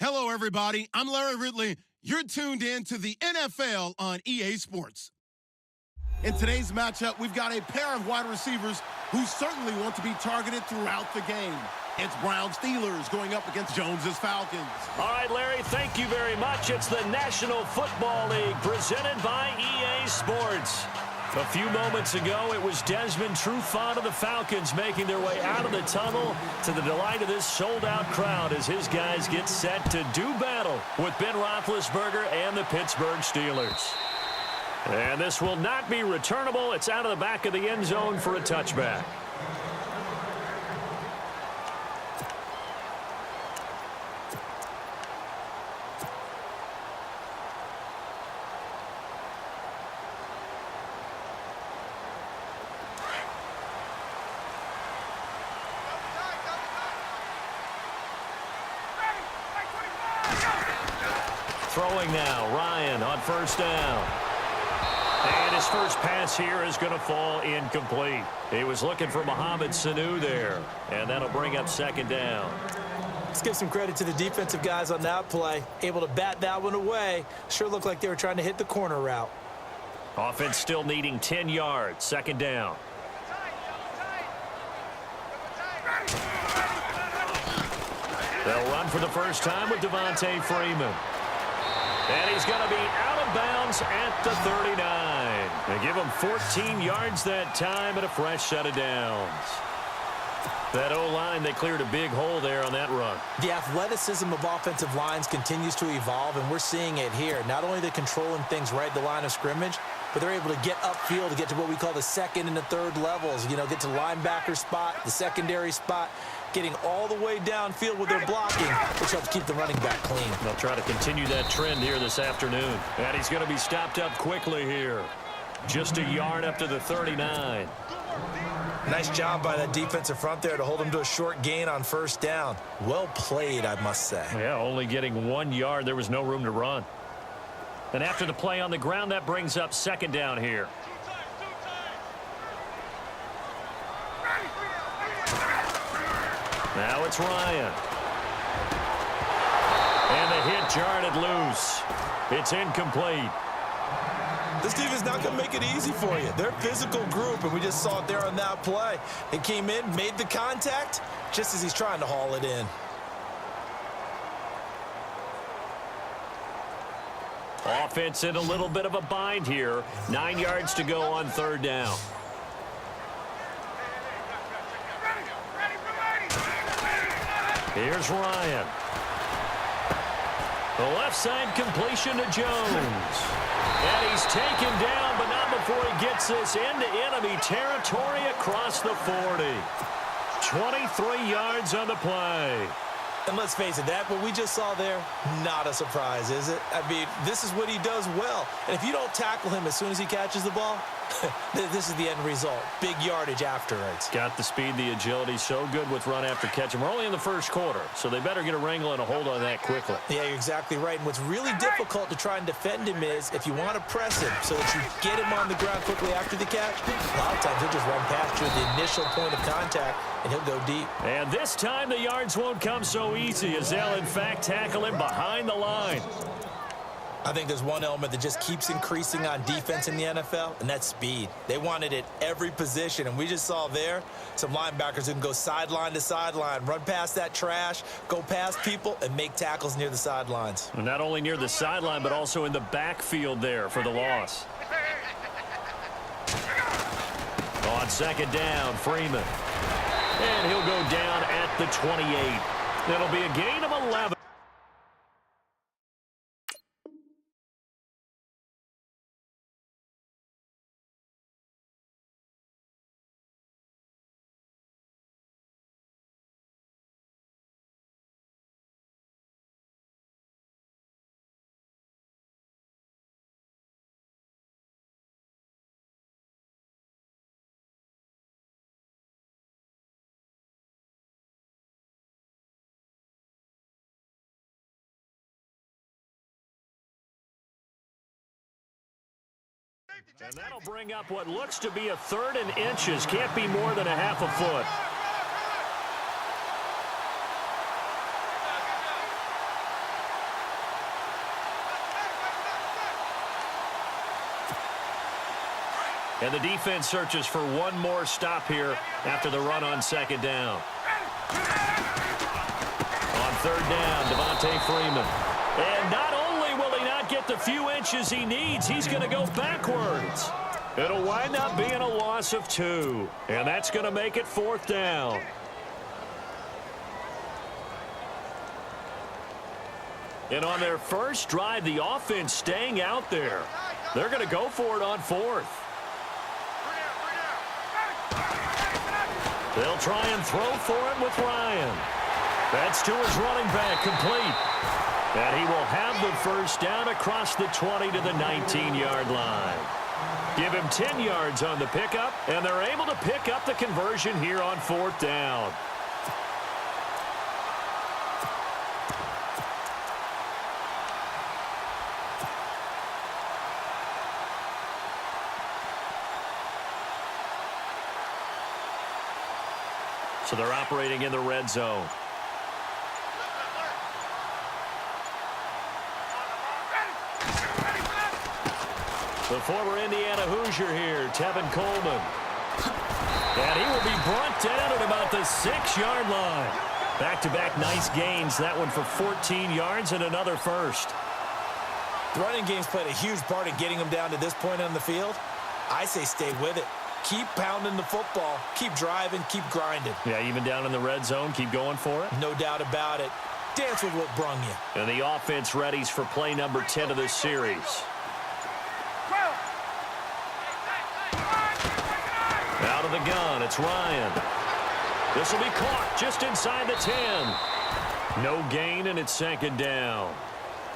Hello, everybody. I'm Larry Ridley. You're tuned in to the NFL on EA Sports. In today's matchup, we've got a pair of wide receivers who certainly want to be targeted throughout the game. It's Browns Steelers going up against Jones's Falcons. All right, Larry, thank you very much. It's the National Football League presented by EA Sports. A few moments ago, it was Desmond Trufant of the Falcons making their way out of the tunnel to the delight of this sold-out crowd as his guys get set to do battle with Ben Roethlisberger and the Pittsburgh Steelers. And this will not be returnable. It's out of the back of the end zone for a touchback. Throwing now, Ryan on first down. And his first pass here is going to fall incomplete. He was looking for Mohamed Sanu there, and that'll bring up second down. Let's give some credit to the defensive guys on that play. Able to bat that one away. Sure looked like they were trying to hit the corner route. Offense still needing 10 yards, second down. They'll run for the first time with Devontae Freeman. And he's going to be out of bounds at the 39. They give him 14 yards that time and a fresh set of downs. That O-line, they cleared a big hole there on that run. The athleticism of offensive lines continues to evolve, and we're seeing it here. Not only are they controlling things right at the line of scrimmage, but they're able to get upfield to get to what we call the second and the third levels. You know, get to linebacker spot, the secondary spot, getting all the way downfield with their blocking, which helps keep the running back clean. They'll try to continue that trend here this afternoon. And he's going to be stopped up quickly here. Just a yard up to the 39. Nice job by that defensive front there to hold him to a short gain on first down. Well played, I must say. Yeah, only getting 1 yard. There was no room to run. And after the play on the ground, that brings up second down here. Now it's Ryan. And the hit jarred it loose. It's incomplete. This defense is not going to make it easy for you. They're a physical group, and we just saw it there on that play. They came in, made the contact, just as he's trying to haul it in. Offense in a little bit of a bind here. 9 yards to go on third down. Here's Ryan. The left side completion to Jones. And he's taken down, but not before he gets this into enemy territory across the 40. 23 yards on the play. And let's face it, what we just saw there, not a surprise, is it? I mean, this is what he does well. And if you don't tackle him as soon as he catches the ball, this is the end result. Big yardage afterwards. Got the speed, the agility, so good with run after catch. And we're only in the first quarter, so they better get a wrangle and a hold on that quickly. Yeah, you're exactly right. And what's really difficult to try and defend him is if you want to press him so that you get him on the ground quickly after the catch, a lot of times he'll just run past you at the initial point of contact, and he'll go deep. And this time the yards won't come so easy as they'll, in fact, tackle him behind the line. I think there's one element that just keeps increasing on defense in the NFL, and that's speed. They want it at every position, and we just saw there some linebackers who can go sideline to sideline, run past that trash, go past people, and make tackles near the sidelines. And not only near the sideline, but also in the backfield there for the loss. On second down, Freeman. And he'll go down at the 28. That'll be a gain of 11. And that'll bring up what looks to be a 3rd and inches. Can't be more than a half a foot. And the defense searches for one more stop here after the run on second down. On third down, Devontae Freeman. And not only will he not get the few inches he needs, he's going to go backwards. It'll wind up being a loss of 2. And that's going to make it fourth down. And on their first drive, the offense staying out there. They're going to go for it on fourth. They'll try and throw for it with Ryan. That's to his running back, complete. And he will have the first down across the 20 to the 19-yard line. Give him 10 yards on the pickup, and they're able to pick up the conversion here on fourth down. So they're operating in the red zone. The former Indiana Hoosier here, Tevin Coleman. And he will be brought down at about the 6-yard line. Back-to-back nice gains. That one for 14 yards and another first. The running game's played a huge part in getting him down to this point on the field. I say stay with it. Keep pounding the football. Keep driving. Keep grinding. Yeah, even down in the red zone, keep going for it. No doubt about it. Dance with what brung you. And the offense readies for play number 10 of this series. Out of the gun, it's Ryan. This will be caught just inside the 10. No gain, and it's second down.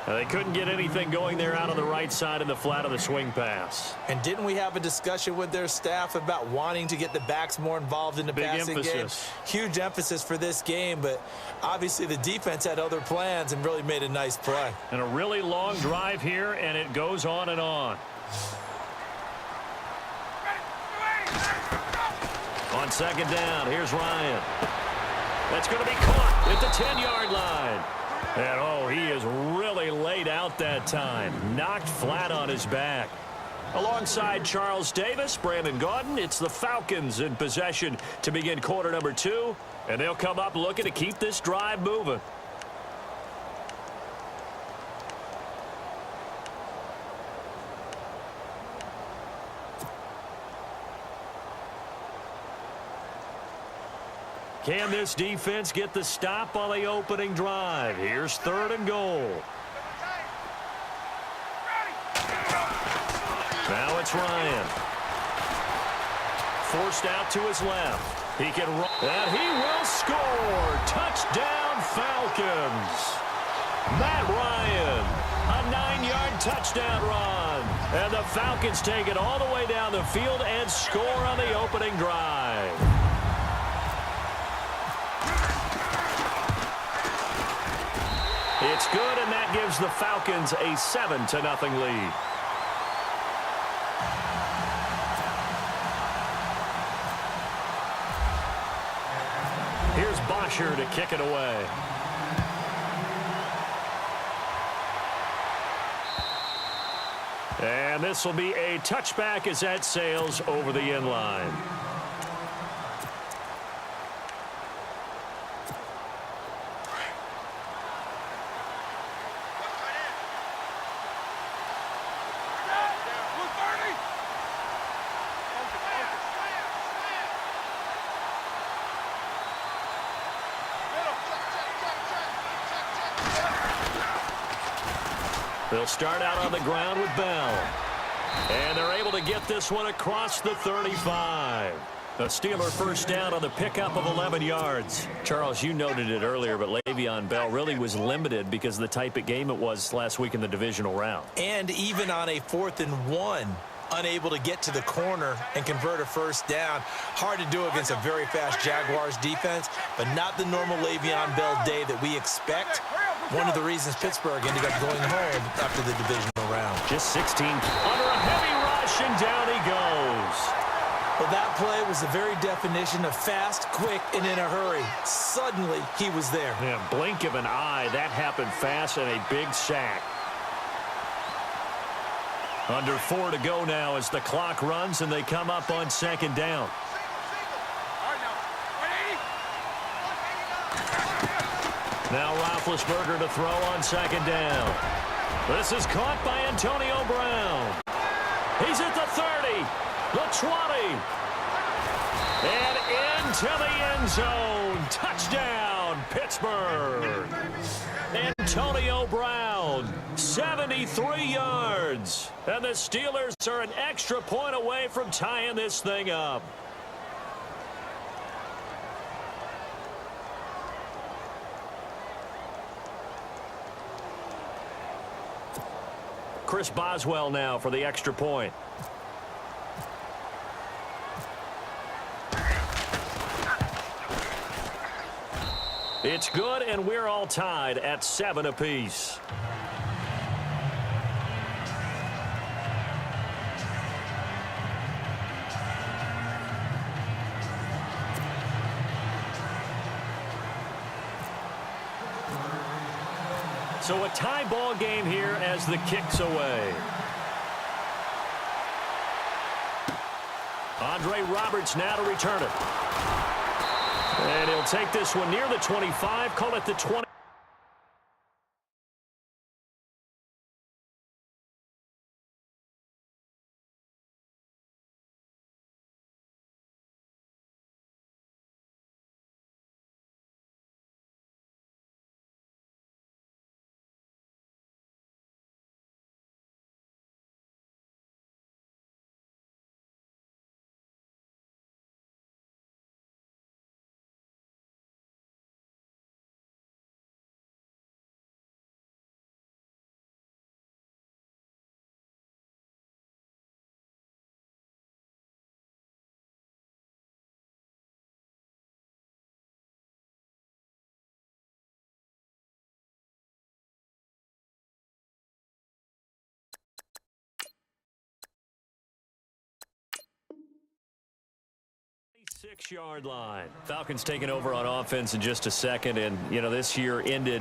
Now, they couldn't get anything going there out on the right side in the flat of the swing pass. And didn't we have a discussion with their staff about wanting to get the backs more involved in the passing game? Huge emphasis for this game, but obviously the defense had other plans and really made a nice play. And a really long drive here, and it goes on and on. On second down, here's Ryan. That's going to be caught at the 10-yard line. And, oh, he is really laid out that time. Knocked flat on his back. Alongside Charles Davis, Brandon Gaudin, it's the Falcons in possession to begin quarter number 2. And they'll come up looking to keep this drive moving. Can this defense get the stop on the opening drive? Here's third and goal. Now it's Ryan. Forced out to his left. He can run, and he will score. Touchdown, Falcons. Matt Ryan, a 9-yard touchdown run. And the Falcons take it all the way down the field and score on the opening drive. It's good, and that gives the Falcons a 7-0 lead. Here's Bosher to kick it away. And this will be a touchback as that sails over the end line. They'll start out on the ground with Bell. And they're able to get this one across the 35. A Steeler first down on the pickup of 11 yards. Charles, you noted it earlier, but Le'Veon Bell really was limited because of the type of game it was last week in the divisional round. And even on a 4th and 1, unable to get to the corner and convert a first down. Hard to do against a very fast Jaguars defense, but not the normal Le'Veon Bell day that we expect. One of the reasons Pittsburgh ended up going home after the divisional round. Just 16 under a heavy rush, and down he goes. Well, that play was the very definition of fast, quick, and in a hurry. Suddenly, he was there. Yeah, blink of an eye, that happened fast, and a big sack. Under 4 to go now as the clock runs and they come up on second down. Now Roethlisberger to throw on second down. This is caught by Antonio Brown. He's at the 30, the 20, and into the end zone. Touchdown, Pittsburgh. Antonio Brown, 73 yards. And the Steelers are an extra point away from tying this thing up. Chris Boswell now for the extra point. It's good, and we're all tied at 7 apiece. So a tie ball game here as the kick's away. Andre Roberts now to return it. And he'll take this one near the 25, call it the 20. Six-yard line. Falcons taking over on offense in just a second, and this year ended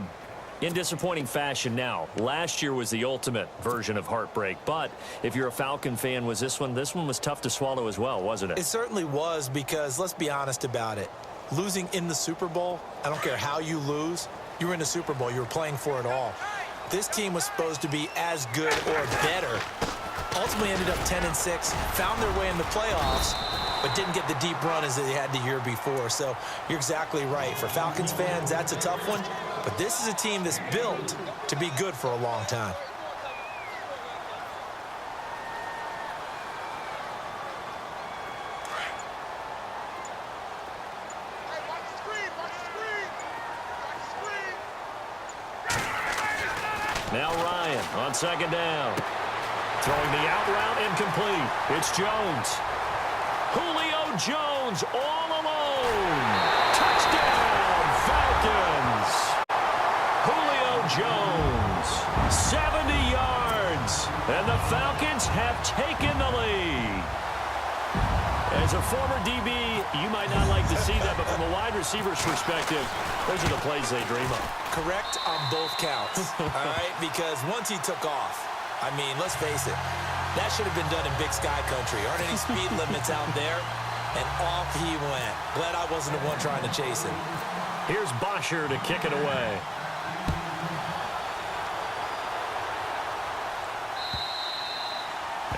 in disappointing fashion. Now, last year was the ultimate version of heartbreak, but if you're a Falcon fan, this one was tough to swallow as well, wasn't it? It certainly was, because let's be honest about it. Losing in the Super Bowl, I don't care how you lose, you were in the Super Bowl, you were playing for it all. This team was supposed to be as good or better. Ultimately ended up 10-6, found their way in the playoffs, but didn't get the deep run as they had the year before. So you're exactly right. For Falcons fans, that's a tough one. But this is a team that's built to be good for a long time. Now Ryan on second down. Throwing the out route incomplete. It's Jones. Julio Jones all alone. Touchdown, Falcons. Julio Jones, 70 yards. And the Falcons have taken the lead. As a former DB, you might not like to see that, but from a wide receiver's perspective, those are the plays they dream of. Correct on both counts, all right? Because once he took off, I mean, let's face it, that should have been done in Big Sky Country. Aren't any speed limits out there? And off he went. Glad I wasn't the one trying to chase him. Here's Bosher to kick it away.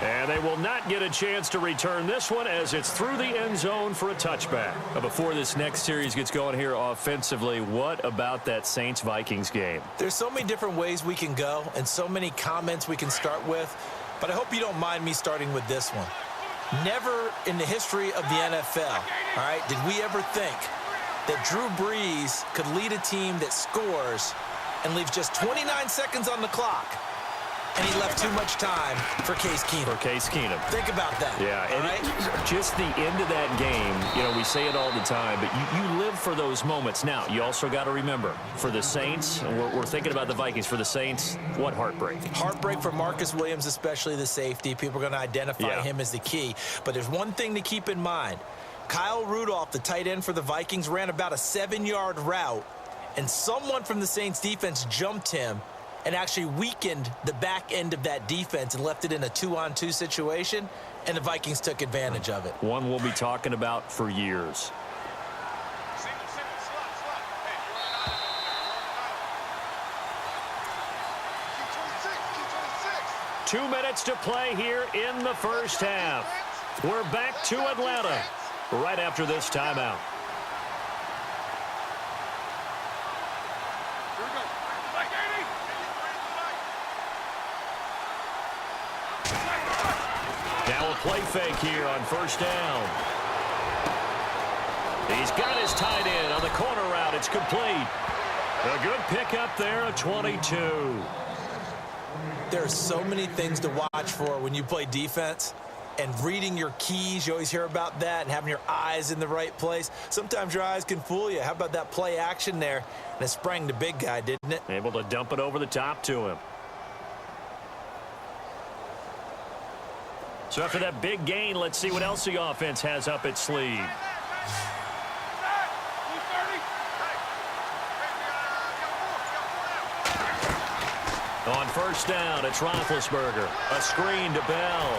And they will not get a chance to return this one as it's through the end zone for a touchback. But before this next series gets going here offensively, what about that Saints-Vikings game? There's so many different ways we can go and so many comments we can start with, but I hope you don't mind me starting with this one. Never in the history of the NFL, all right, did we ever think that Drew Brees could lead a team that scores and leaves just 29 seconds on the clock, and he left too much time for Case Keenum. Think about that. Yeah, and right? Just the end of that game, we say it all the time, but you live for those moments. Now, you also got to remember, for the Saints, and we're thinking about the Vikings, for the Saints, what heartbreak. Heartbreak for Marcus Williams, especially the safety. People are going to identify him as the key. But there's one thing to keep in mind. Kyle Rudolph, the tight end for the Vikings, ran about a 7-yard route, and someone from the Saints defense jumped him and actually weakened the back end of that defense and left it in a 2-on-2 situation, and the Vikings took advantage of it. One we'll be talking about for years. 2 minutes to play here in the first half. We're back to Atlanta right after this timeout. Now a play fake here on first down. He's got his tight end on the corner route. It's complete. A good pickup there, a 22. There are so many things to watch for when you play defense, and reading your keys, you always hear about that, and having your eyes in the right place. Sometimes your eyes can fool you. How about that play action there? And it sprang the big guy, didn't it? Able to dump it over the top to him. So after that big gain, let's see what else the offense has up its sleeve. On first down, it's Roethlisberger. A screen to Bell.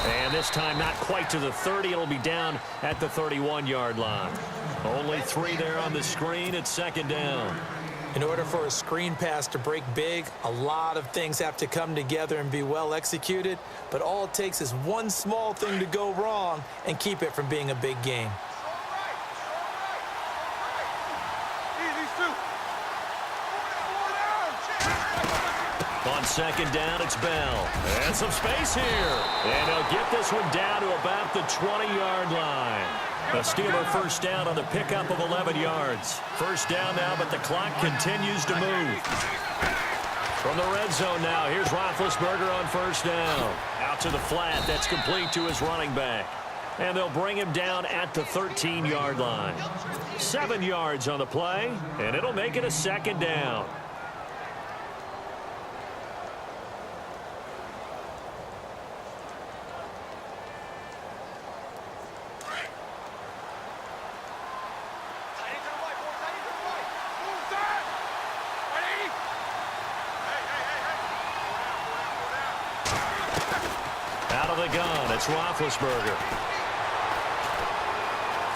And this time not quite to the 30. It'll be down at the 31-yard line. Only 3 there on the screen. It's second down. In order for a screen pass to break big, a lot of things have to come together and be well executed. But all it takes is one small thing to go wrong and keep it from being a big game. On second down, it's Bell. And some space here. And they'll get this one down to about the 20-yard line. A Steeler first down on the pickup of 11 yards. First down now, but the clock continues to move. From the red zone now, here's Roethlisberger on first down. Out to the flat. That's complete to his running back. And they'll bring him down at the 13-yard line. 7 yards on the play, and it'll make it a second down. Out of the gun, it's Roethlisberger.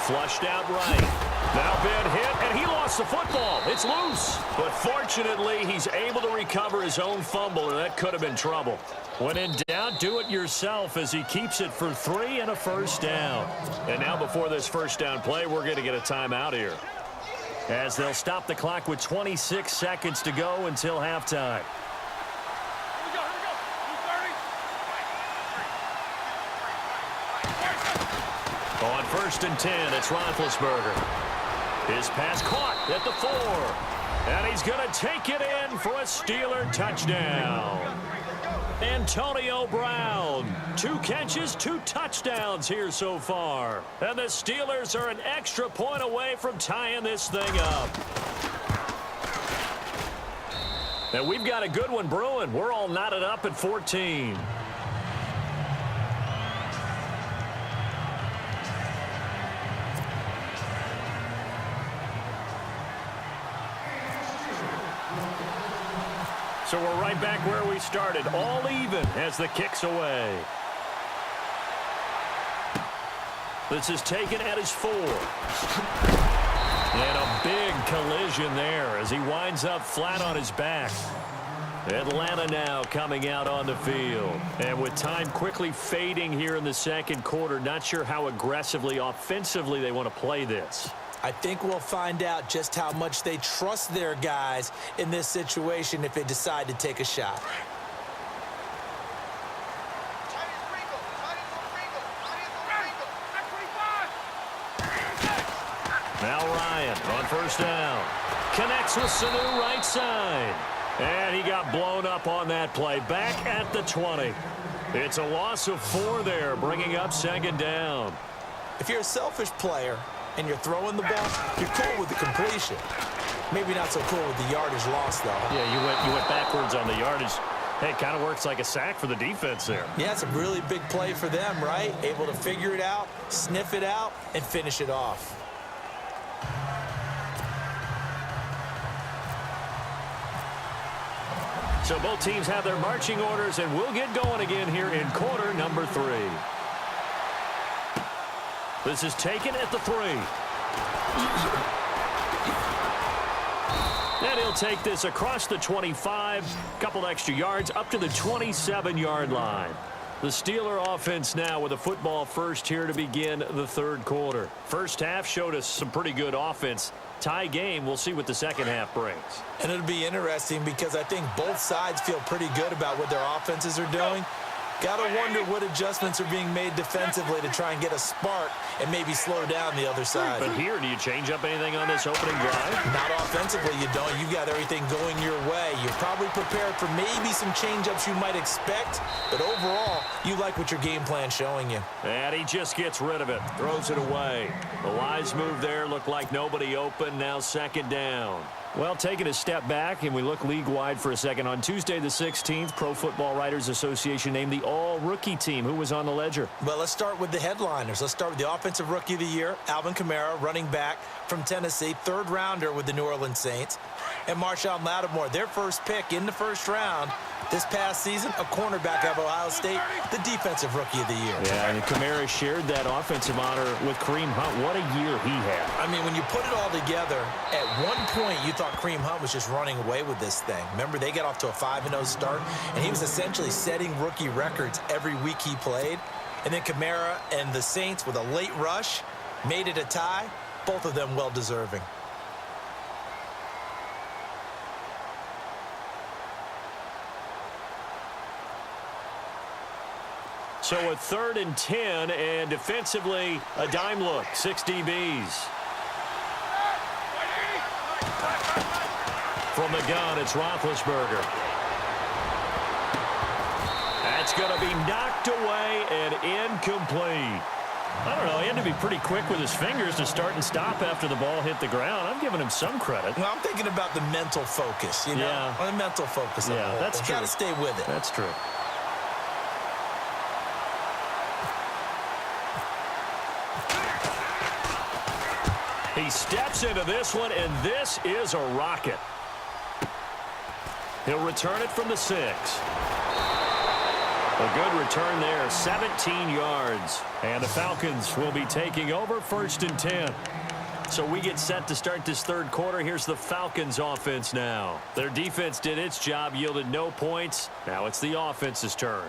Flushed out right. Now been hit, and he lost the football. It's loose. But fortunately, he's able to recover his own fumble, and that could have been trouble. When in doubt, do it yourself as he keeps it for 3 and a first down. And now before this first down play, we're going to get a timeout here, as they'll stop the clock with 26 seconds to go until halftime. On first and 10, it's Roethlisberger. His pass caught at the 4. And he's going to take it in for a Steeler touchdown. Antonio Brown. 2 catches, 2 touchdowns here so far. And the Steelers are an extra point away from tying this thing up. And we've got a good one brewing. We're all knotted up at 14. So we're right back where we started, all even as the kick's away. This is taken at his 4. And a big collision there as he winds up flat on his back. Atlanta now coming out on the field. And with time quickly fading here in the second quarter, not sure how aggressively, offensively they want to play this. I think we'll find out just how much they trust their guys in this situation if they decide to take a shot. Now Ryan on first down. Connects with Sanu right side. And he got blown up on that play. Back at the 20. It's a loss of 4 there, bringing up second down. If you're a selfish player and you're throwing the ball, you're cool with the completion. Maybe not so cool with the yardage loss, though. Huh? Yeah, you went backwards on the yardage. Hey, it kind of works like a sack for the defense there. Yeah, it's a really big play for them, right? Able to figure it out, sniff it out, and finish it off. So both teams have their marching orders, and we'll get going again here in quarter number 3. This is taken at the 3. And he'll take this across the 25, couple extra yards, up to the 27-yard line. The Steeler offense now with a football first here to begin the third quarter. First half showed us some pretty good offense. Tie game, we'll see what the second half brings. And it'll be interesting because I think both sides feel pretty good about what their offenses are doing. Got to wonder what adjustments are being made defensively to try and get a spark and maybe slow down the other side. But here, do you change up anything on this opening drive? Not offensively, you don't. You've got everything going your way. You're probably prepared for maybe some change-ups you might expect, but overall, you like what your game plan's showing you. And he just gets rid of it, throws it away. The wise move there looked like nobody open, now second down. Well, taking a step back, and we look league-wide for a second. On Tuesday the 16th, Pro Football Writers Association named the all-rookie team. Who was on the ledger? Well, let's start with the headliners. Let's start with the Offensive Rookie of the Year, Alvin Kamara, running back from Tennessee, third-rounder with the New Orleans Saints, and Marshawn Lattimore, their first pick in the first round. This past season, a cornerback of Ohio State, the Defensive Rookie of the Year. Yeah, and Kamara shared that offensive honor with Kareem Hunt. What a year he had. I mean, when you put it all together, at one point you thought Kareem Hunt was just running away with this thing. Remember, they got off to a 5-0 start, and he was essentially setting rookie records every week he played. And then Kamara and the Saints with a late rush made it a tie. Both of them well-deserving. So a 3rd and 10, and defensively, a dime look, 6 DBs. From the gun, it's Roethlisberger. That's going to be knocked away and incomplete. I don't know, he had to be pretty quick with his fingers to start and stop after the ball hit the ground. I'm giving him some credit. Well, I'm thinking about the mental focus, you know? Yeah. The mental focus of the whole that's thing. true. Got to stay with it. That's true. He steps into this one, and this is a rocket. He'll return it from the 6. A good return there, 17 yards. And the Falcons will be taking over 1st and 10. So we get set to start this third quarter. Here's the Falcons offense now. Their defense did its job, yielded no points. Now it's the offense's turn.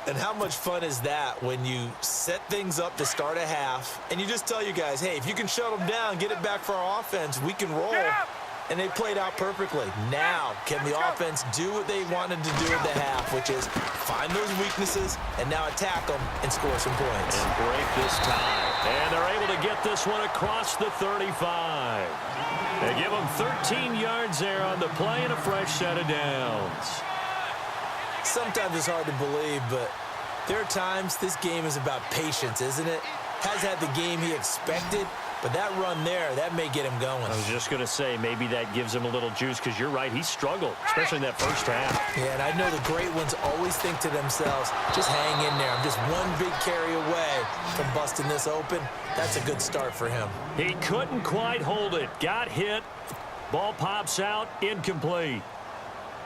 And how much fun is that when you set things up to start a half and you just tell your guys, hey, if you can shut them down, get it back for our offense, we can roll. And they played out perfectly. Now, can the offense do what they wanted to do at the half, which is find those weaknesses and now attack them and score some points. And break this tie. And they're able to get this one across the 35. They give them 13 yards there on the play and a fresh set of downs. Sometimes it's hard to believe, but there are times this game is about patience, isn't it? Has had the game he expected, but that run there, that may get him going. I was just going to say, maybe that gives him a little juice, because you're right, he struggled, especially in that first half. Yeah, and I know the great ones always think to themselves, just hang in there. I'm just one big carry away from busting this open. That's a good start for him. He couldn't quite hold it. Got hit. Ball pops out. Incomplete.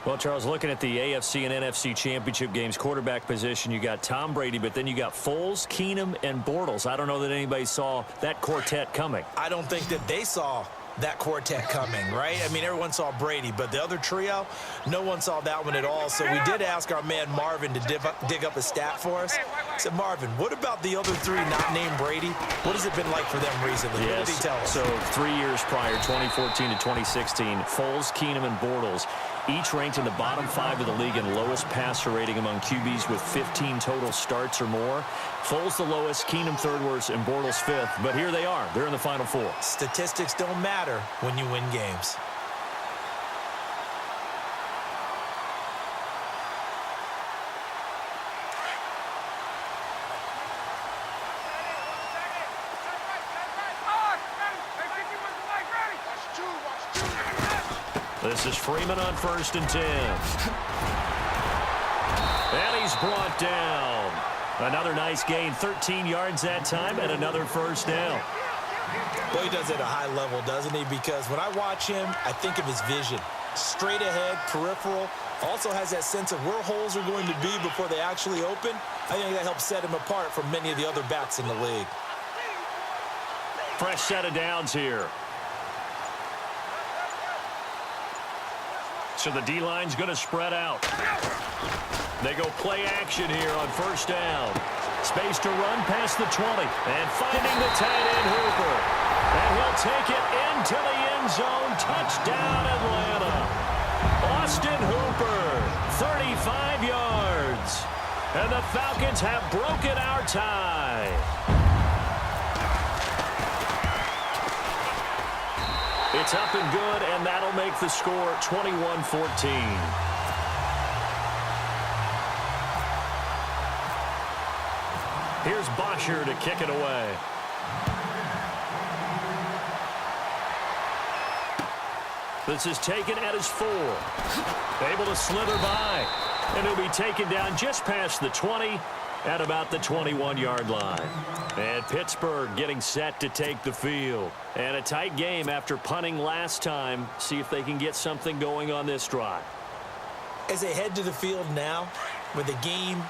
Well, Charles, looking at the AFC and NFC championship games, quarterback position, you got Tom Brady, but then you got Foles, Keenum, and Bortles. I don't know that anybody saw that quartet coming. I don't think that they saw that quartet coming, right? I mean, everyone saw Brady, but the other trio, no one saw that one at all. So we did ask our man Marvin to dig up a stat for us. I said, Marvin, what about the other three not named Brady? What has it been like for them recently? Yes. What did he tell us? So 3 years prior, 2014 to 2016, Foles, Keenum, and Bortles each ranked in the bottom 5 of the league in lowest passer rating among QBs with 15 total starts or more. Foles the lowest, Keenum third worst, and Bortles fifth. But here they are. They're in the Final Four. Statistics don't matter when you win games. This is Freeman on 1st and 10. And he's brought down. Another nice gain, 13 yards that time, and another first down. Well, he does it at a high level, doesn't he? Because when I watch him, I think of his vision. straight ahead, peripheral. Also has that sense of where holes are going to be before they actually open. I think that helps set him apart from many of the other backs in the league. Fresh set of downs here. So the D-line's going to spread out. They go play action here on first down. Space to run past the 20. And finding the tight end, Hooper. And he'll take it into the end zone. Touchdown, Atlanta. Austin Hooper, 35 yards. And the Falcons have broken our tie. It's up and good, and that'll make the score 21-14. Here's Bosher to kick it away. This is taken at his 4. Able to slither by. And he'll be taken down just past the 20 at about the 21-yard line. And Pittsburgh getting set to take the field. And a tight game after punting last time. See if they can get something going on this drive. As they head to the field now, with the game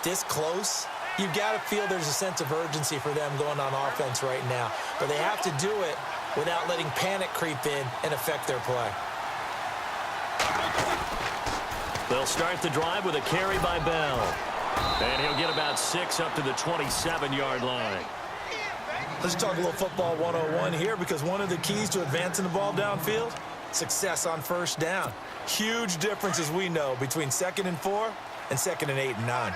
this close, you've got to feel there's a sense of urgency for them going on offense right now. But they have to do it without letting panic creep in and affect their play. They'll start the drive with a carry by Bell. And he'll get about 6 up to the 27-yard line. Let's talk a little football 101 here, because one of the keys to advancing the ball downfield, success on first down. Huge difference, as we know, between 2nd and 4 and 2nd and 8 and 9.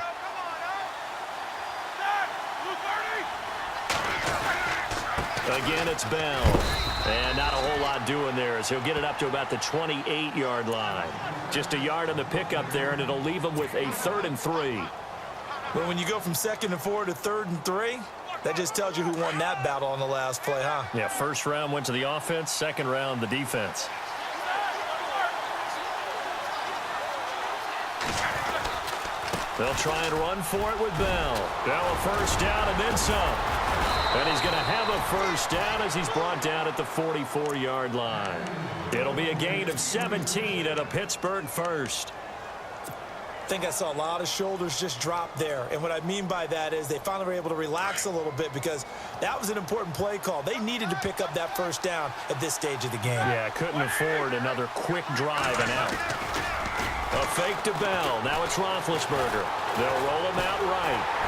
Again, it's Bell. And not a whole lot doing there, as he'll get it up to about the 28-yard line. Just a yard on the pickup there, and it'll leave him with a 3rd and 3. Well, when you go from 2nd and 4 to 3rd and 3, that just tells you who won that battle on the last play, huh? Yeah, first round went to the offense, second round the defense. They'll try and run for it with Bell. Bell a first down and then some. And he's going to have a first down as he's brought down at the 44-yard line. It'll be a gain of 17 and a Pittsburgh first. I think I saw a lot of shoulders just drop there. And what I mean by that is they finally were able to relax a little bit, because that was an important play call. They needed to pick up that first down at this stage of the game. Yeah, couldn't afford another quick drive and out. A fake to Bell. Now it's Roethlisberger. They'll roll him out right.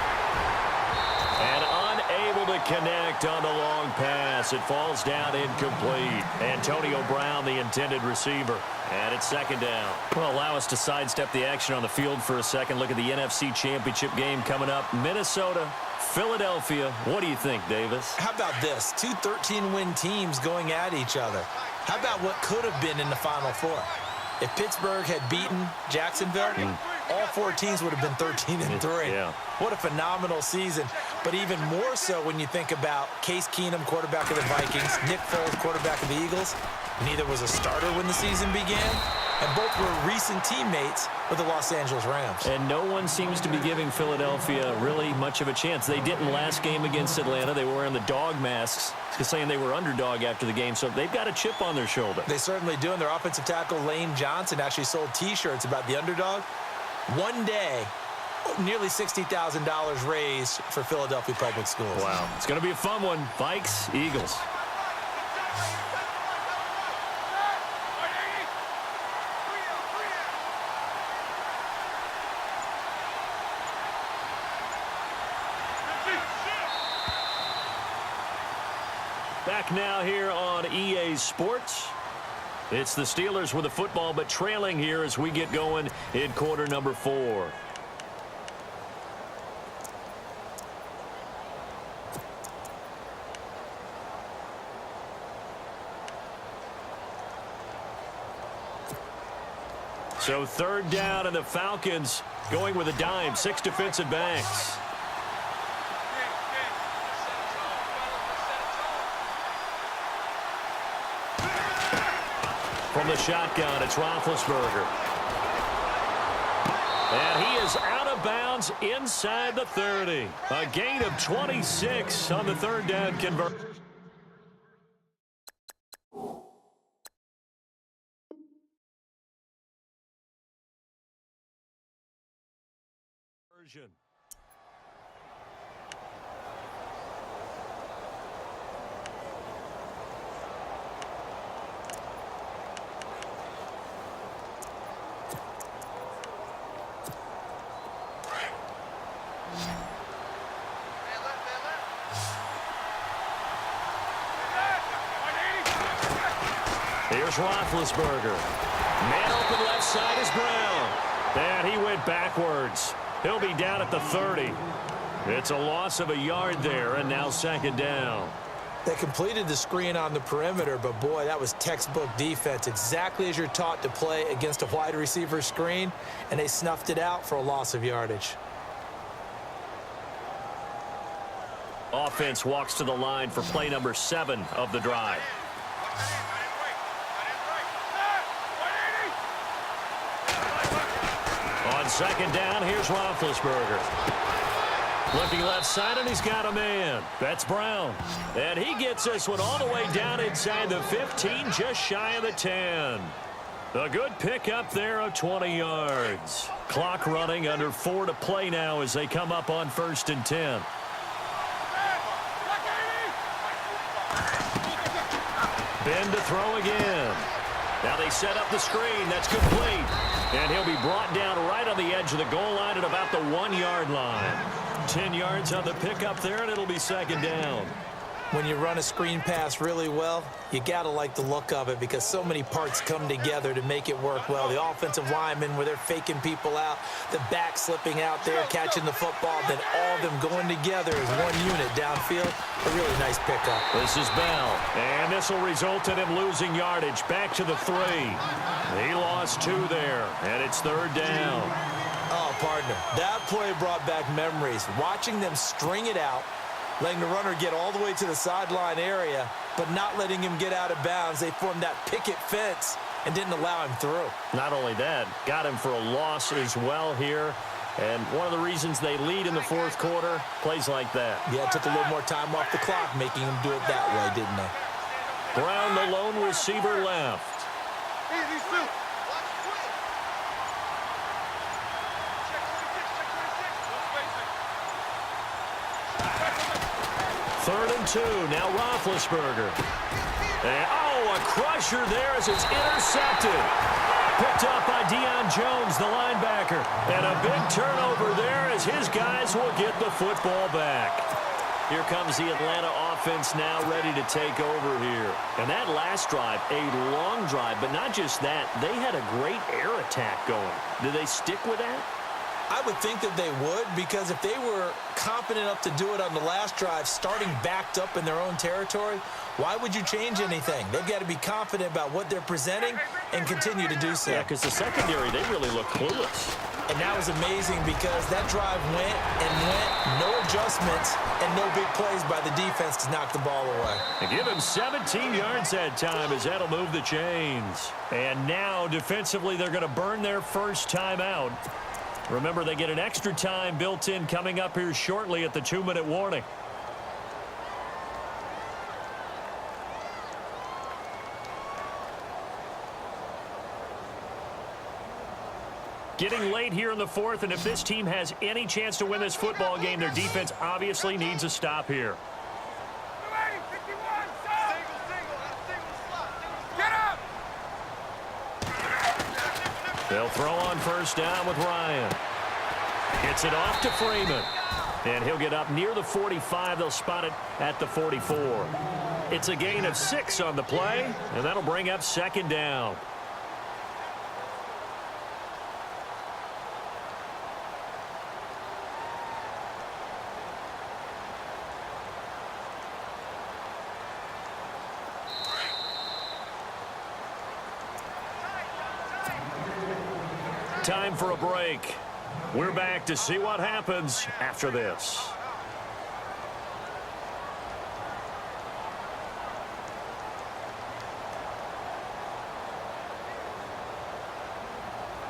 And unable to connect on the long pass. It falls down incomplete. Antonio Brown, the intended receiver. And it's 2nd down. Well, allow us to sidestep the action on the field for a second. Look at the NFC Championship game coming up. Minnesota, Philadelphia. What do you think, Davis? How about this? 2 13-win teams going at each other. How about what could have been in the Final Four? If Pittsburgh had beaten Jacksonville, all 4 teams would have been 13 and 3. Yeah. What a phenomenal season. But even more so when you think about Case Keenum, quarterback of the Vikings, Nick Foles, quarterback of the Eagles. Neither was a starter when the season began, and both were recent teammates with the Los Angeles Rams. And no one seems to be giving Philadelphia really much of a chance. They didn't last game against Atlanta. They were wearing the dog masks, saying they were underdog after the game, so they've got a chip on their shoulder. They certainly do, and their offensive tackle, Lane Johnson, actually sold T-shirts about the underdog. One day, nearly $60,000 raised for Philadelphia Public Schools. Wow. It's going to be a fun one. Vikes, Eagles. Back now here on EA Sports. It's the Steelers with the football, but trailing here as we get going in quarter number 4. So 3rd down, and the Falcons going with a dime. 6 defensive backs. From the shotgun, it's Roethlisberger. And he is out of bounds inside the 30. A gain of 26 on the 3rd down conversion. decision. Here's Roethlisberger. Man open left side is Brown. And he went backwards. He'll be down at the 30. It's a loss of a yard there, and now second down. They completed the screen on the perimeter, but boy, that was textbook defense. Exactly as you're taught to play against a wide receiver screen, and they snuffed it out for a loss of yardage. Offense walks to the line for play number 7 of the drive. On second down, here's Roethlisberger. Looking left side, and he's got a man. That's Brown. And he gets this one all the way down inside the 15, just shy of the 10. A good pickup there of 20 yards. Clock running, under 4 to play now as they come up on 1st and 10. Ben to throw again. Now they set up the screen. That's complete. And he'll be brought down right on the edge of the goal line at about the 1-yard line. 10 yards on the pickup there, and it'll be second down. When you run a screen pass really well, you got to like the look of it because so many parts come together to make it work well. The offensive linemen, where they're faking people out, the back slipping out there, catching the football, then all of them going together as one unit downfield. A really nice pickup. This is Bell, and this will result in him losing yardage. Back to the 3. He lost 2 there, and it's third down. Oh, partner, that play brought back memories. Watching them string it out, letting the runner get all the way to the sideline area, but not letting him get out of bounds. They formed that picket fence and didn't allow him through. Not only that, got him for a loss as well here. And one of the reasons they lead in the 4th quarter, plays like that. Yeah, it took a little more time off the clock, making him do it that way, didn't they? Brown, the lone receiver, left. Third and 2. Now Roethlisberger. And, a crusher there as it's intercepted. Picked up by Deion Jones, the linebacker. And a big turnover there as his guys will get the football back. Here comes the Atlanta offense now ready to take over here. And that last drive, a long drive, but not just that. They had a great air attack going. Did they stick with that? I would think that they would, because if they were confident enough to do it on the last drive, starting backed up in their own territory, why would you change anything? They've got to be confident about what they're presenting and continue to do so. Yeah, because the secondary, they really look clueless. And that was amazing because that drive went and went, no adjustments, and no big plays by the defense to knock the ball away. They give him 17 yards that time as that'll move the chains. And now, defensively, they're going to burn their first time out. Remember, they get an extra time built in coming up here shortly at the 2-minute warning. Getting late here in the 4th, and if this team has any chance to win this football game, their defense obviously needs a stop here. They'll throw on first down with Ryan. Gets it off to Freeman. And he'll get up near the 45. They'll spot it at the 44. It's a gain of 6 on the play, and that'll bring up second down. Time for a break. We're back to see what happens after this.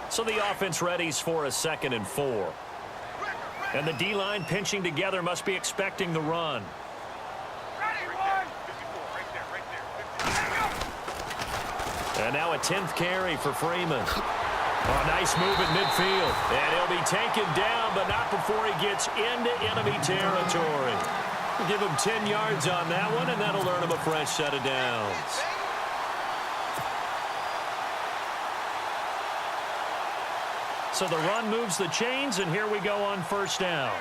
So the offense readies for a 2nd and 4. And the D-line pinching together must be expecting the run. And now a 10th carry for Freeman. Oh, nice move at midfield. And he'll be taken down, but not before he gets into enemy territory. We'll give him 10 yards on that one, and that'll earn him a fresh set of downs. So the run moves the chains, and here we go on first down.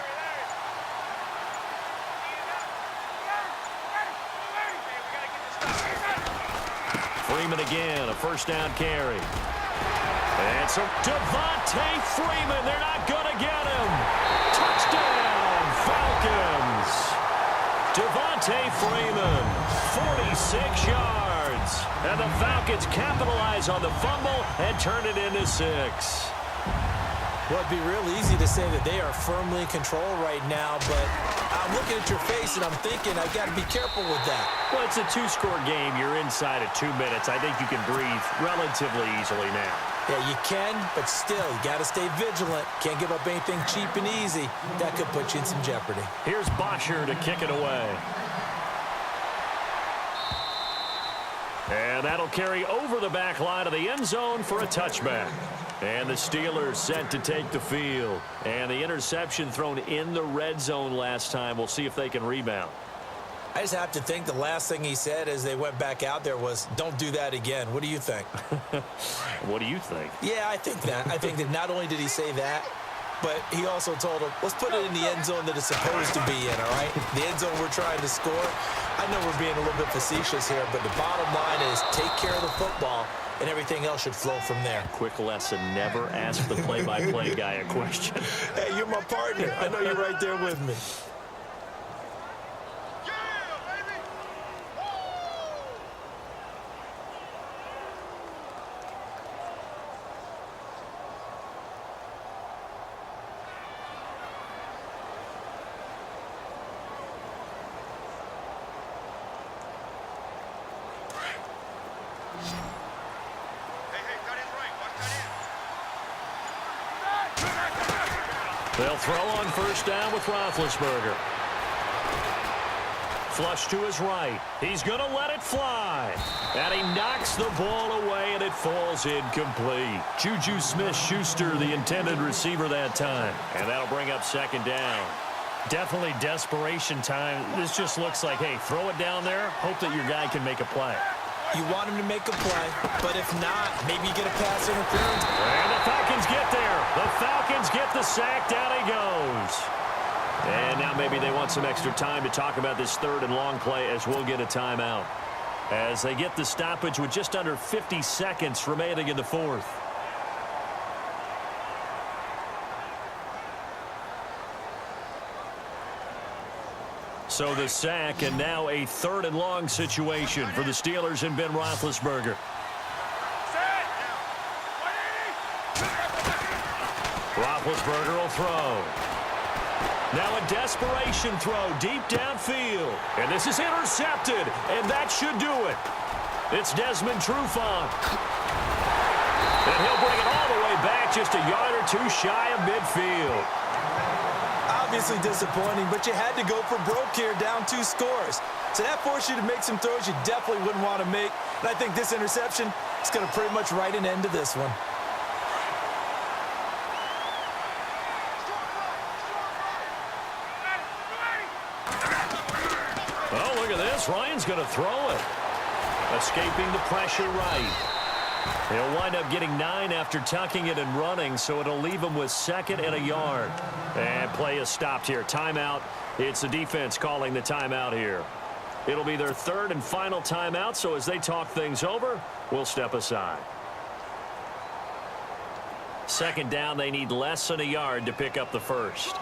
Freeman again, a first down carry. And so Devontae Freeman, they're not going to get him. Touchdown, Falcons. Devontae Freeman, 46 yards. And the Falcons capitalize on the fumble and turn it into 6. Well, it'd be real easy to say that they are firmly in control right now, but I'm looking at your face and I'm thinking I've got to be careful with that. Well, it's a 2-score game. You're inside of 2 minutes. I think you can breathe relatively easily now. Yeah, you can, but still, you got to stay vigilant. Can't give up anything cheap and easy. That could put you in some jeopardy. Here's Bosher to kick it away. And that'll carry over the back line of the end zone for a touchback. And the Steelers set to take the field. And the interception thrown in the red zone last time. We'll see if they can rebound. I just have to think the last thing he said as they went back out there was, don't do that again. What do you think? What do you think? Yeah, I think that. I think that not only did he say that, but he also told him, let's put it in the end zone that it's supposed to be in, all right? The end zone we're trying to score. I know we're being a little bit facetious here, but the bottom line is take care of the football, and everything else should flow from there. Quick lesson, never ask the play-by-play guy a question. Hey, you're my partner. I know you're right there with me. They'll throw on first down with Roethlisberger. Flush to his right. He's going to let it fly. And he knocks the ball away, and it falls incomplete. Juju Smith-Schuster, the intended receiver that time. And that'll bring up second down. Definitely desperation time. This just looks like, hey, throw it down there. Hope that your guy can make a play. You want him to make a play, but if not, maybe you get a pass interference. And the Falcons get there. The Falcons get the sack. Down he goes. And now maybe they want some extra time to talk about this third and long play as we'll get a timeout. As they get the stoppage with just under 50 seconds remaining in the fourth. So the sack, and now a third and long situation for the Steelers and Ben Roethlisberger. Roethlisberger will throw. Now a desperation throw deep downfield. And this is intercepted, and that should do it. It's Desmond Trufant. And he'll bring it all the way back just a yard or two shy of midfield. Obviously disappointing, but you had to go for broke here, down 2 scores. So that forced you to make some throws you definitely wouldn't want to make. And I think this interception is going to pretty much write an end to this one. Oh, look at this. Ryan's going to throw it. Escaping the pressure right. He'll wind up getting 9 after tucking it and running, so it'll leave him with second and a yard. And play is stopped here. Timeout. It's the defense calling the timeout here. It'll be their third and final timeout, so as they talk things over, we'll step aside. Second down, they need less than a yard to pick up the first.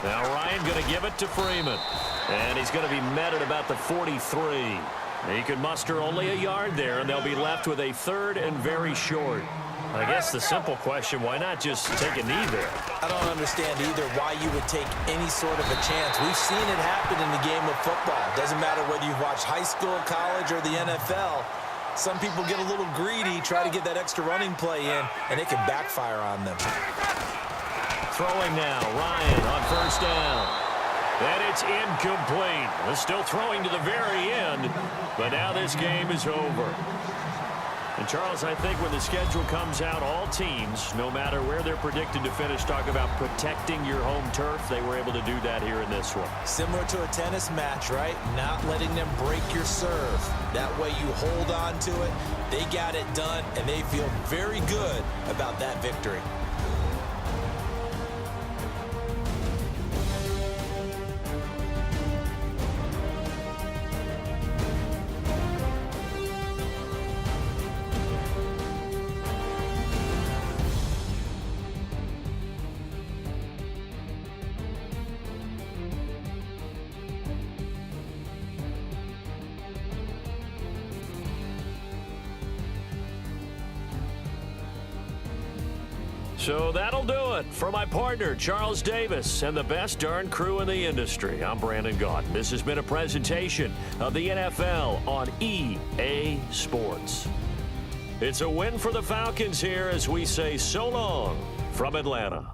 Now Ryan going to give it to Freeman. And he's going to be met at about the 43. He could muster only a yard there, and they'll be left with a third and very short. I guess the simple question, why not just take a knee there? I don't understand either why you would take any sort of a chance. We've seen it happen in the game of football. Doesn't matter whether you've watched high school, college, or the NFL. Some people get a little greedy, try to get that extra running play in, and it can backfire on them. Throwing now, Ryan on first down. And it's incomplete. They're still throwing to the very end, but now this game is over. And, Charles, I think when the schedule comes out, all teams, no matter where they're predicted to finish, talk about protecting your home turf. They were able to do that here in this one. Similar to a tennis match, right? Not letting them break your serve. That way you hold on to it. They got it done, and they feel very good about that victory. So that'll do it. For my partner, Charles Davis, and the best darn crew in the industry, I'm Brandon Gaudin. This has been a presentation of the NFL on EA Sports. It's a win for the Falcons here as we say so long from Atlanta.